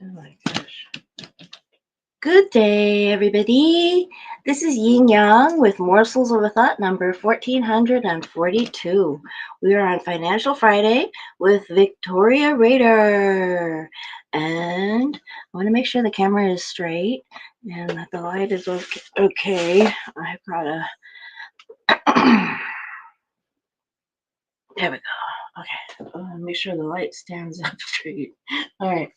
Oh my gosh. Good day, everybody. This is Yin Yang with Morsels of a Thought number 1442. We are on Financial Friday with Victoria Rader. And I want to make sure the camera is straight and that the light is okay. I've got a. There we go. Okay. Make sure the light stands up straight. All right.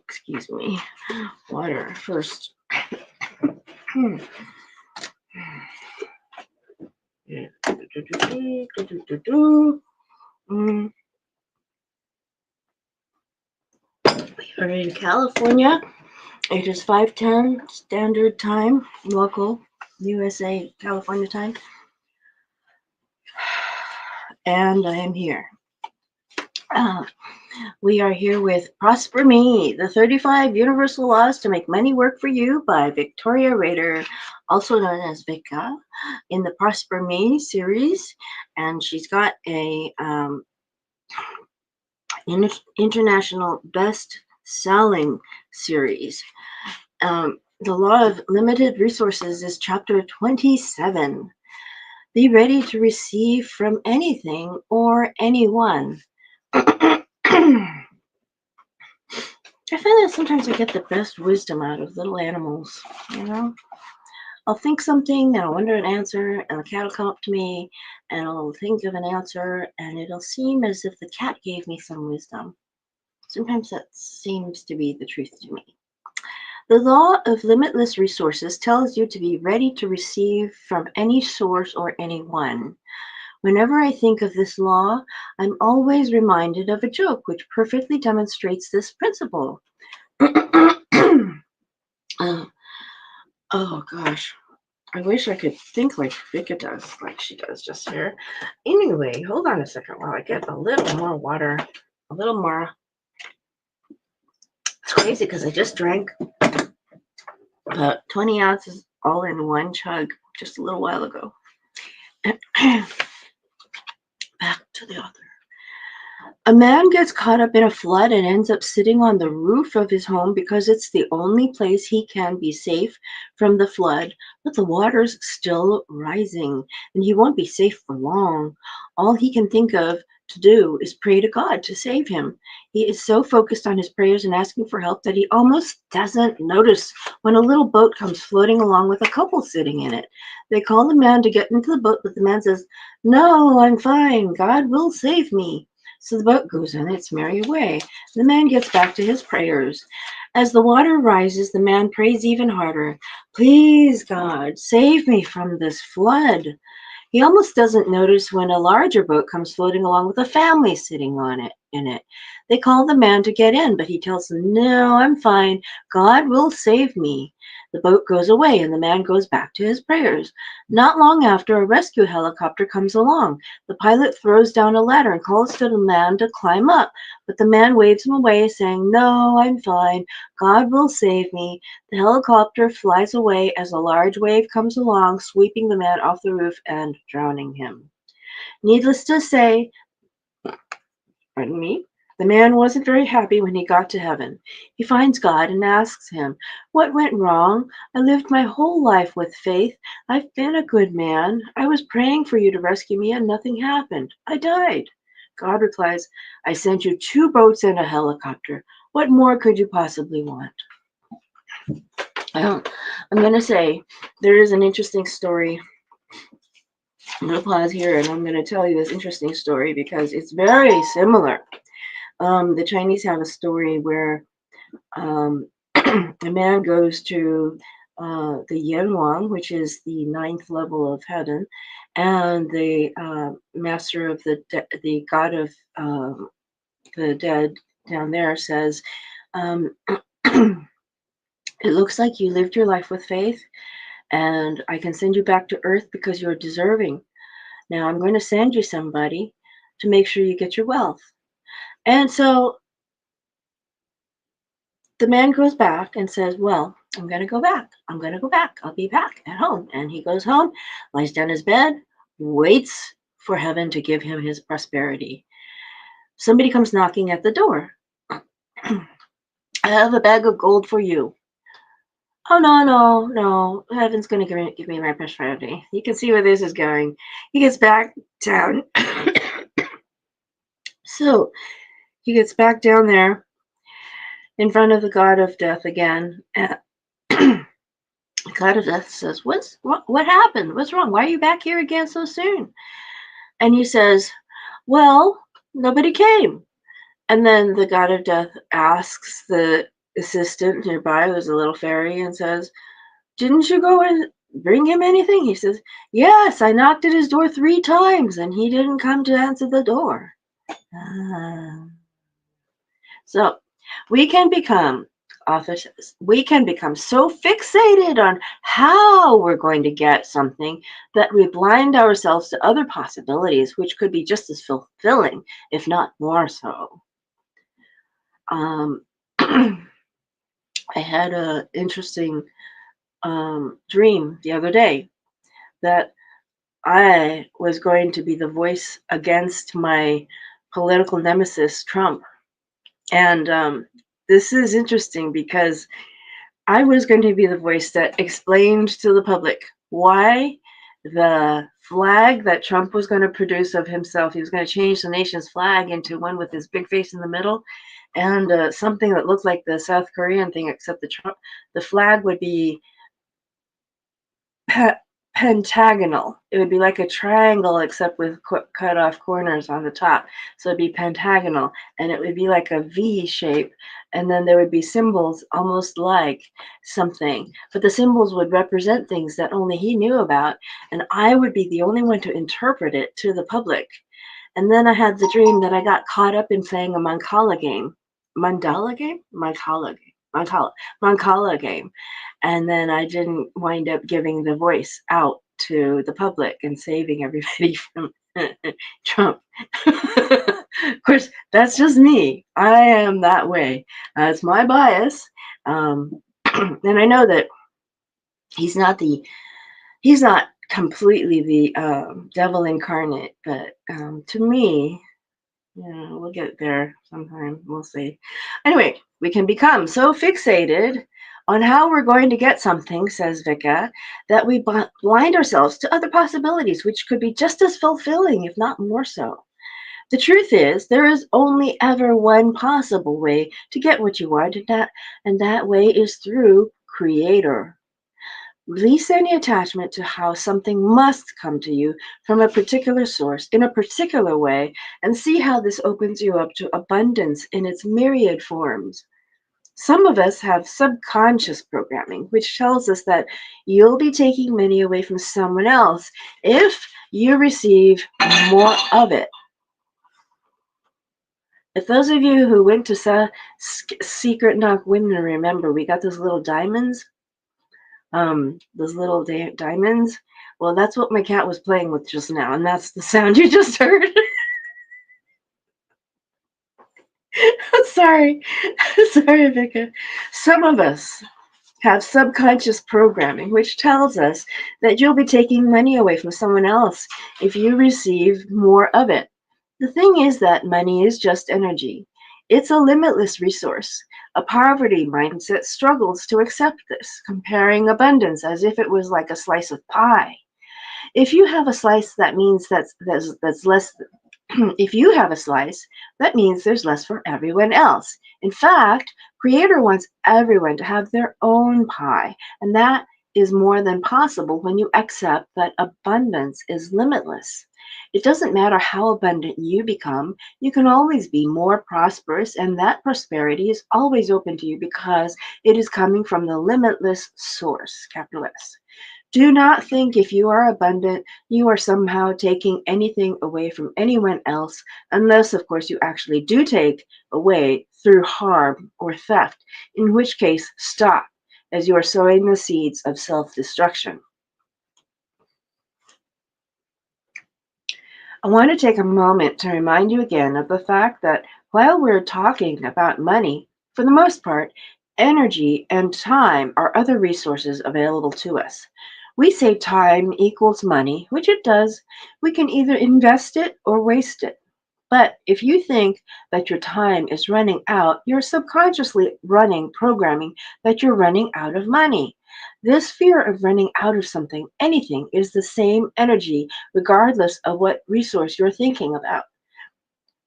Excuse me. Water first. We are in California. It is 5:10 Standard Time, local USA California time, and I am here. We are here with Prosper Me, the 35 Universal Laws to Make Money Work for You by Victoria Rader, also known as Vika, in the Prosper Me series. And she's got a international best-selling series. The Law of Limited Resources is chapter 27. Be ready to receive from anything or anyone. I find that sometimes I get the best wisdom out of little animals, you know? I'll think something and I'll wonder an answer, and the cat will come up to me and I'll think of an answer, and it'll seem as if the cat gave me some wisdom. Sometimes that seems to be the truth to me. The law of limitless resources tells you to be ready to receive from any source or anyone. Whenever I think of this law, I'm always reminded of a joke which perfectly demonstrates this principle. Oh gosh, I wish I could think like Vika does, like she does just here. Anyway, hold on a second while I get a little more water, a little more. It's crazy because I just drank about 20 ounces all in one chug just a little while ago. Back to the author. A man gets caught up in a flood and ends up sitting on the roof of his home because it's the only place he can be safe from the flood, but the water's still rising and he won't be safe for long. All he can think of to do is pray to God to save him. He is so focused on his prayers and asking for help that he almost doesn't notice when a little boat comes floating along with a couple sitting in it. They call the man to get into the boat, but the man says, "No, I'm fine. God will save me." So the boat goes on its merry way. The man gets back to his prayers. As the water rises, the man prays even harder. "Please, God, save me from this flood." He almost doesn't notice when a larger boat comes floating along with a family sitting on it in it. They call the man to get in, but he tells them, "No, I'm fine. God will save me." The boat goes away and the man goes back to his prayers. Not long after, a rescue helicopter comes along. The pilot throws down a ladder and calls to the man to climb up, but the man waves him away, saying, "No, I'm fine. God will save me." The helicopter flies away as a large wave comes along, sweeping the man off the roof and drowning him. Needless to say, pardon me, the man wasn't very happy when he got to heaven. He finds God and asks him, "What went wrong? I lived my whole life with faith. I've been a good man. I was praying for you to rescue me and nothing happened. I died." God replies, "I sent you 2 boats and a helicopter. What more could you possibly want?" I'm going to say there is an interesting story. I'm going to pause here and I'm going to tell you this interesting story because it's very similar. The Chinese have a story where a man goes to the Yen Wang, which is the 9th level of heaven, and the master of the god of the dead down there says, "It looks like you lived your life with faith, and I can send you back to earth because you're deserving. Now I'm going to send you somebody to make sure you get your wealth." And so the man goes back and says, "Well, I'm going to go back. I'm going to go back. I'll be back at home." And he goes home, lies down in his bed, waits for heaven to give him his prosperity. Somebody comes knocking at the door. I have a bag of gold for you. Oh, no, no, no. Heaven's going to give me my prosperity. You can see where this is going. He gets back down. So he gets back down there in front of the god of death again. The god of death says, what happened? What's wrong? Why are you back here again so soon? And he says, well, nobody came. And then the god of death asks the assistant nearby, who's a little fairy, and says, didn't you go and bring him anything? He says, yes, I knocked at his door 3 times and he didn't come to answer the door. So we can become, author says, we can become so fixated on how we're going to get something that we blind ourselves to other possibilities, which could be just as fulfilling, if not more so. I had an interesting dream the other day that I was going to be the voice against my political nemesis, Trump. And this is interesting because I was going to be the voice that explained to the public why the flag that Trump was going to produce of himself, he was going to change the nation's flag into one with his big face in the middle, and something that looked like the South Korean thing, except the flag would be pentagonal. It would be like a triangle except with cut off corners on the top. So it'd be pentagonal, and it would be like a V shape, and then there would be symbols almost like something, but the symbols would represent things that only he knew about, and I would be the only one to interpret it to the public. And then I had the dream that I got caught up in playing a Mancala game. Mandala game? Mancala game. Mancala game. And then I didn't wind up giving the voice out to the public and saving everybody from Trump. Of course, that's just me. I am that way. It's my bias. And I know that he's not completely the devil incarnate, but to me, we'll get there sometime. We'll see. Anyway, we can become so fixated on how we're going to get something, says Vika, that we blind ourselves to other possibilities, which could be just as fulfilling, if not more so. The truth is, there is only ever one possible way to get what you want, and that way is through Creator. Release any attachment to how something must come to you from a particular source in a particular way, and see how this opens you up to abundance in its myriad forms. Some of us have subconscious programming, which tells us that you'll be taking money away from someone else if you receive more of it. If those of you who went to Secret Knock Winter remember, we got those little diamonds. Those little diamonds. Well, that's what my cat was playing with just now, and that's the sound you just heard. Sorry, Vika. Some of us have subconscious programming, which tells us that you'll be taking money away from someone else if you receive more of it. The thing is that money is just energy. It's a limitless resource. A poverty mindset struggles to accept this, comparing abundance as if it was like a slice of pie. If you have a slice, that means that's less. If you have a slice, that means there's less for everyone else. In fact, Creator wants everyone to have their own pie, and that is more than possible when you accept that abundance is limitless. It doesn't matter how abundant you become, you can always be more prosperous, and that prosperity is always open to you because it is coming from the limitless source, capital S. Do not think if you are abundant, you are somehow taking anything away from anyone else, unless, of course, you actually do take away through harm or theft, in which case, stop, as you are sowing the seeds of self-destruction. I want to take a moment to remind you again of the fact that while we're talking about money, for the most part, energy and time are other resources available to us. We say time equals money, which it does. We can either invest it or waste it. But if you think that your time is running out, you're subconsciously running programming that you're running out of money. This fear of running out of something, anything, is the same energy regardless of what resource you're thinking about.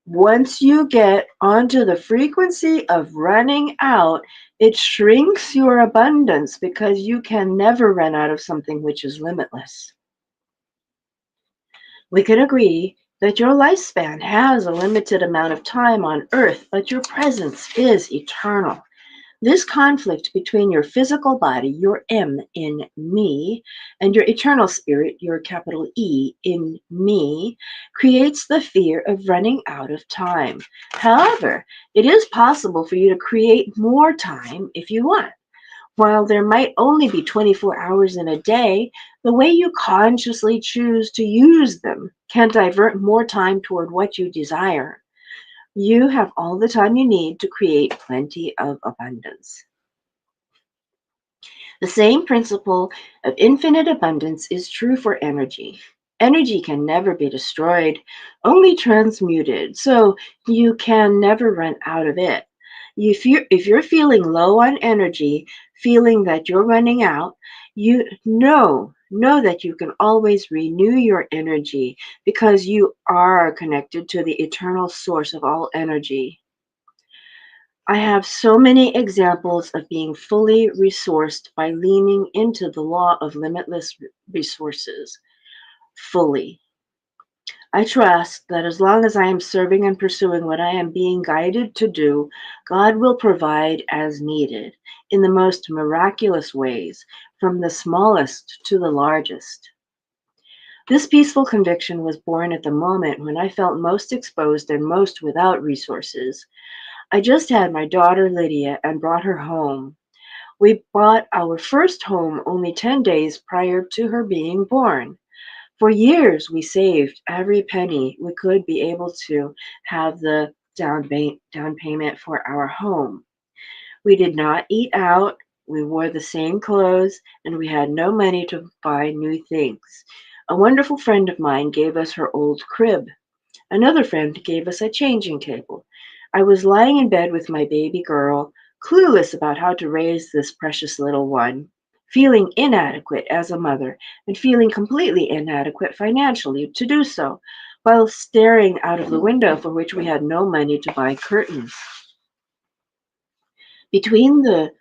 Once you get onto the frequency of running out, it shrinks your abundance because you can never run out of something which is limitless. We can agree that your lifespan has a limited amount of time on earth, but your presence is eternal. This conflict between your physical body, your M in me, and your eternal spirit, your capital E in me, creates the fear of running out of time. However, it is possible for you to create more time if you want. While there might only be 24 hours in a day, the way you consciously choose to use them can divert more time toward what you desire. You have all the time you need to create plenty of abundance. The same principle of infinite abundance is true for energy. Energy can never be destroyed, only transmuted, so you can never run out of it. If you're feeling low on energy, feeling that you're running out, you know that you can always renew your energy because you are connected to the eternal source of all energy. I have so many examples of being fully resourced by leaning into the law of limitless resources fully. I trust that as long as I am serving and pursuing what I am being guided to do, God will provide as needed in the most miraculous ways, from the smallest to the largest. This peaceful conviction was born at the moment when I felt most exposed and most without resources. I just had my daughter Lydia and brought her home. We bought our first home only 10 days prior to her being born. For years, we saved every penny we could be able to have the down payment for our home. We did not eat out, we wore the same clothes, and we had no money to buy new things. A wonderful friend of mine gave us her old crib. Another friend gave us a changing table. I was lying in bed with my baby girl, clueless about how to raise this precious little one, feeling inadequate as a mother and feeling completely inadequate financially to do so, while staring out of the window for which we had no money to buy curtains. Between the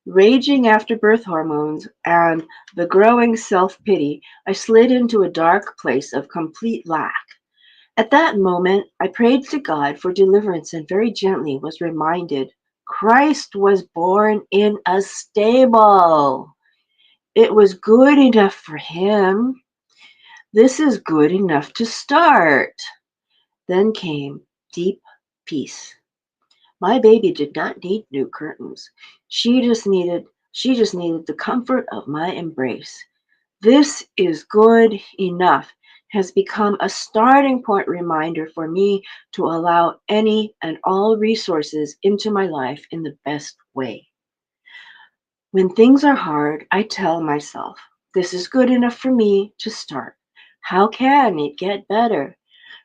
raging afterbirth hormones and the growing self-pity, I slid into a dark place of complete lack. At that moment, I prayed to God for deliverance and very gently was reminded Christ was born in a stable. It was good enough for him. This is good enough to start. Then came deep peace. My baby did not need new curtains. She just needed the comfort of my embrace. This is good enough has become a starting point reminder for me to allow any and all resources into my life in the best way. When things are hard, I tell myself, this is good enough for me to start. How can it get better?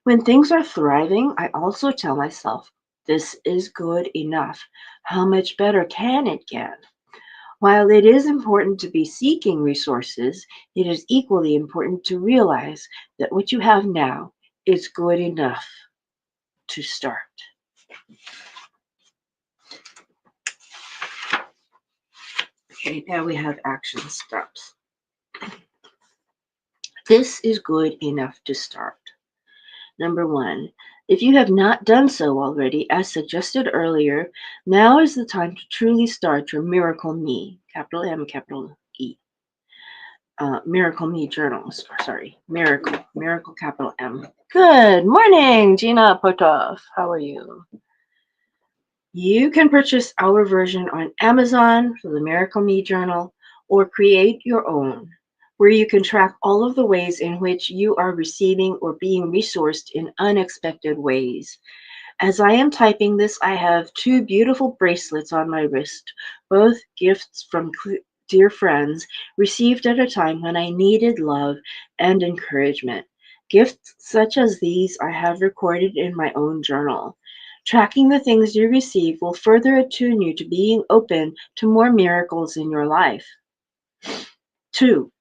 When things are thriving, I also tell myself, this is good enough. How much better can it get? While it is important to be seeking resources, it is equally important to realize that what you have now is good enough to start. Okay, now we have action steps. This is good enough to start. Number one, if you have not done so already, as suggested earlier, now is the time to truly start your Miracle Me, capital M, capital E. Miracle Me journals. Sorry, Miracle capital M. Good morning, Gina Potov. How are you? You can purchase our version on Amazon for the Miracle Me journal or create your own, where you can track all of the ways in which you are receiving or being resourced in unexpected ways. As I am typing this, I have two beautiful bracelets on my wrist, both gifts from dear friends received at a time when I needed love and encouragement. Gifts such as these I have recorded in my own journal. Tracking the things you receive will further attune you to being open to more miracles in your life. 2.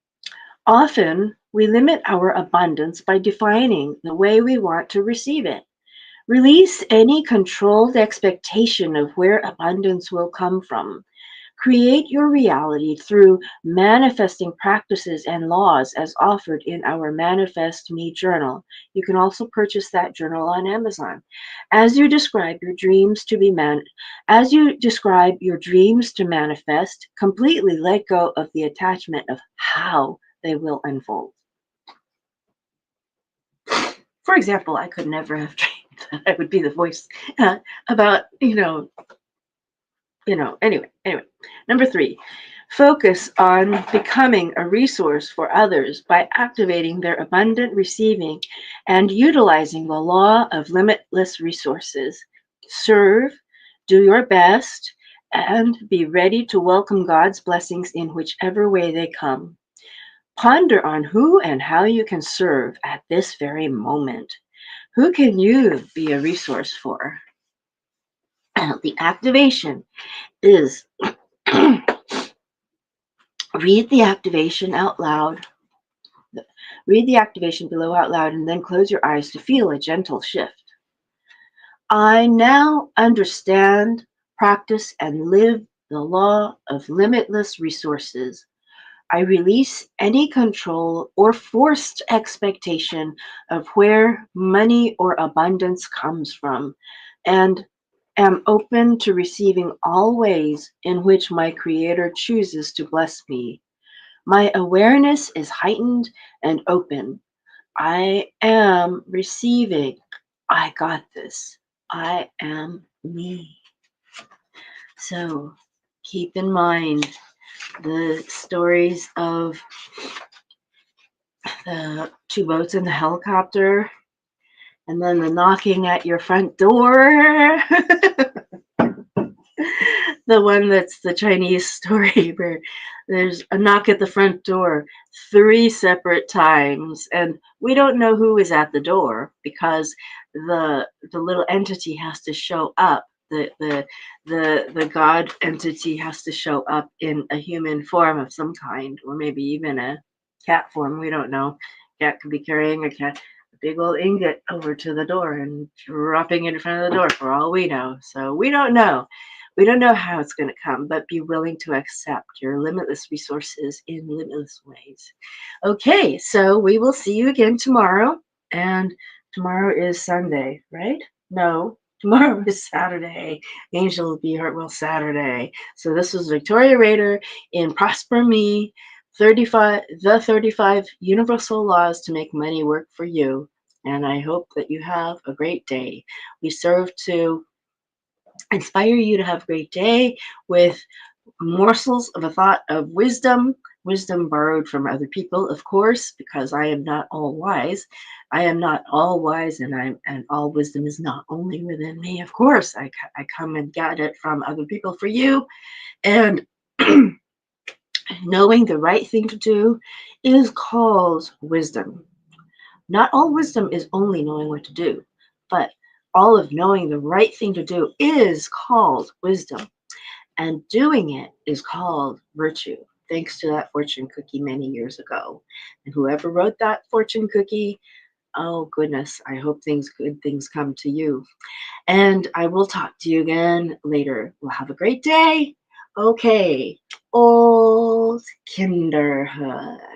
Often, we limit our abundance by defining the way we want to receive it. Release any controlled expectation of where abundance will come from. Create your reality through manifesting practices and laws as offered in our Manifest Me journal. You can also purchase that journal on Amazon. As you describe your dreams to manifest, completely let go of the attachment of how they will unfold. For example, I could never have dreamed that I would be the voice about, anyway. Number 3, focus on becoming a resource for others by activating their abundant receiving and utilizing the law of limitless resources. Serve, do your best, and be ready to welcome God's blessings in whichever way they come. Ponder on who and how you can serve at this very moment. Who can you be a resource for? The activation is read the activation out loud. Read the activation below out loud and then close your eyes to feel a gentle shift. I now understand, practice, and live the law of limitless resources. I release any control or forced expectation of where money or abundance comes from and am open to receiving all ways in which my Creator chooses to bless me. My awareness is heightened and open. I am receiving. I got this. I am me. So keep in mind the stories of the 2 boats and the helicopter, and then the knocking at your front door. The one that's the Chinese story where there's a knock at the front door 3 separate times, and we don't know who is at the door because the little entity has to show up. The God entity has to show up in a human form of some kind, or maybe even a cat form. We don't know. Cat could be carrying a big old ingot over to the door and dropping it in front of the door for all we know. So we don't know. We don't know how it's going to come, but be willing to accept your limitless resources in limitless ways. Okay, so we will see you again tomorrow. And tomorrow is Sunday, right? No, tomorrow is Saturday. Angel will be here, well, Saturday. So this was Victoria Rader in Prosper Me, 35 Universal Laws to Make Money Work for You. And I hope that you have a great day. We serve to inspire you to have a great day with morsels of a thought of wisdom borrowed from other people, of course, because I am not all wise. I am not all wise, and all wisdom is not only within me. Of course, I come and get it from other people for you. And knowing the right thing to do is called wisdom. Not all wisdom is only knowing what to do, but all of knowing the right thing to do is called wisdom. And doing it is called virtue, thanks to that fortune cookie many years ago. And whoever wrote that fortune cookie, oh goodness, I hope good things come to you. And I will talk to you again later. Well, have a great day. Okay. Old Kinderhood.